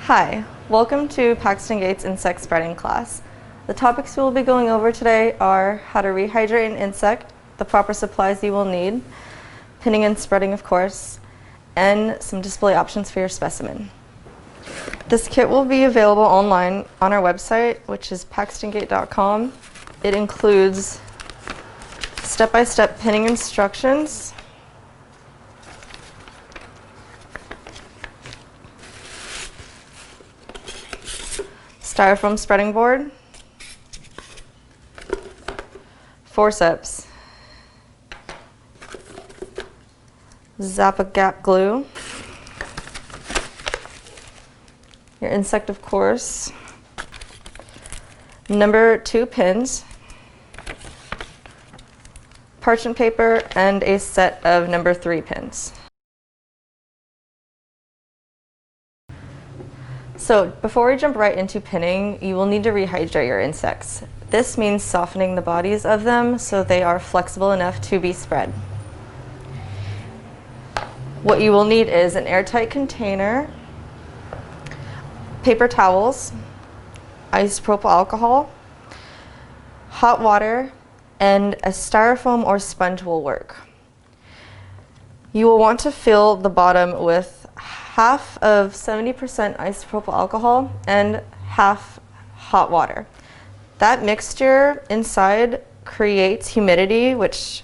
Hi, welcome to Paxton Gates insect spreading class. The topics we will be going over today are how to rehydrate an insect, the proper supplies you will need, pinning and spreading of course, and some display options for your specimen. This kit will be available online on our website, which is paxtongate.com. It includes step-by-step pinning instructions, styrofoam spreading board, forceps, Zappa Gap glue, your insect of course, number 2 pins, parchment paper, and a set of number 3 pins. So before we jump right into pinning, you will need to rehydrate your insects. This means softening the bodies of them so they are flexible enough to be spread. What you will need is an airtight container, paper towels, isopropyl alcohol, hot water, and a styrofoam or sponge will work. You will want to fill the bottom with half of 70% isopropyl alcohol and half hot water. That mixture inside creates humidity, which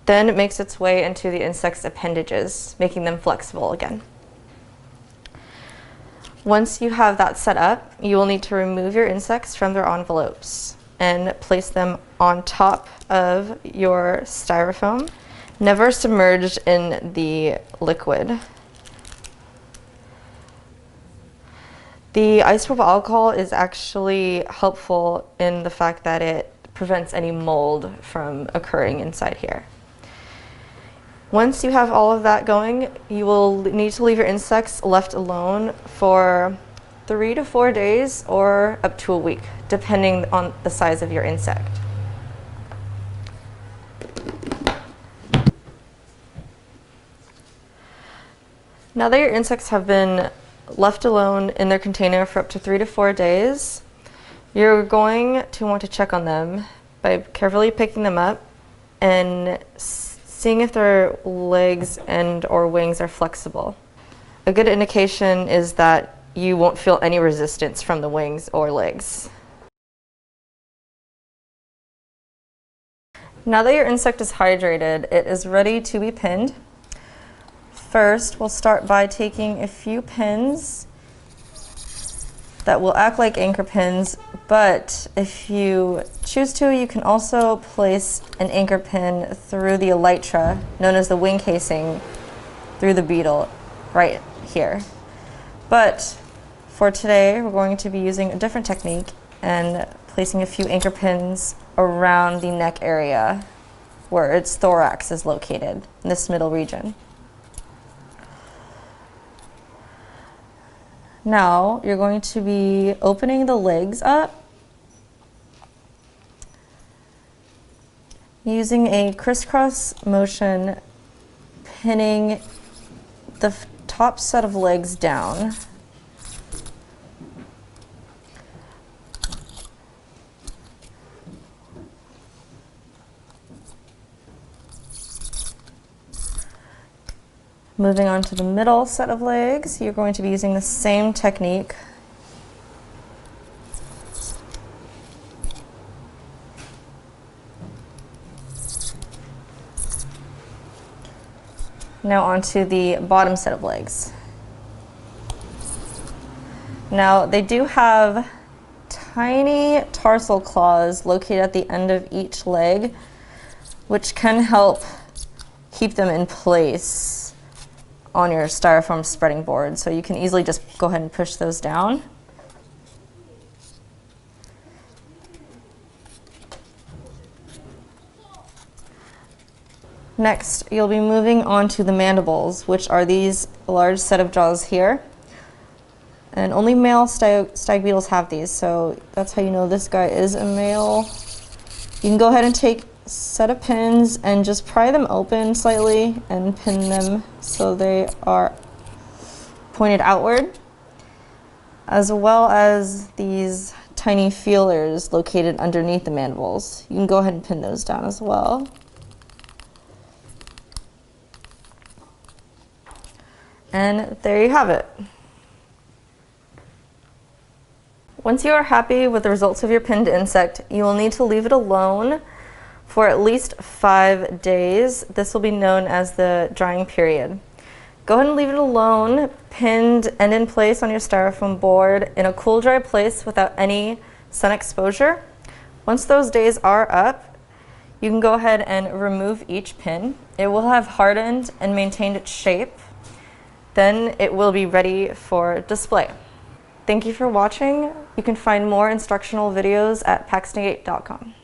then makes its way into the insect's appendages, making them flexible again. Once you have that set up, you will need to remove your insects from their envelopes and place them on top of your styrofoam, never submerged in the liquid. The isopropyl alcohol is actually helpful in the fact that it prevents any mold from occurring inside here. Once you have all of that going, you will need to leave your insects left alone for 3 to 4 days or up to a week, depending on the size of your insect. Now that your insects have been left alone in their container for up to 3 to 4 days, you're going to want to check on them by carefully picking them up and seeing if their legs and or wings are flexible. A good indication is that you won't feel any resistance from the wings or legs. Now that your insect is hydrated, it is ready to be pinned. First, we'll start by taking a few pins that will act like anchor pins, but if you choose to, you can also place an anchor pin through the elytra, known as the wing casing, through the beetle, right here. But for today, we're going to be using a different technique and placing a few anchor pins around the neck area where its thorax is located, in this middle region. Now you're going to be opening the legs up using a crisscross motion, pinning the top set of legs down. Moving on to the middle set of legs, you're going to be using the same technique. Now onto the bottom set of legs. Now they do have tiny tarsal claws located at the end of each leg, which can help keep them in place on your styrofoam spreading board, so you can easily just go ahead and push those down. Next, you'll be moving on to the mandibles, which are these large set of jaws here. And only male stag beetles have these, so that's how you know this guy is a male. You can go ahead and take set of pins and just pry them open slightly and pin them so they are pointed outward. as well as these tiny feelers located underneath the mandibles. You can go ahead and pin those down as well. And there you have it. Once you are happy with the results of your pinned insect, you will need to leave it alone for at least 5 days. This will be known as the drying period. Go ahead and leave it alone, pinned and in place on your styrofoam board in a cool, dry place without any sun exposure. Once those days are up, you can go ahead and remove each pin. It will have hardened and maintained its shape. Then it will be ready for display. Thank you for watching. You can find more instructional videos at paxton8.com.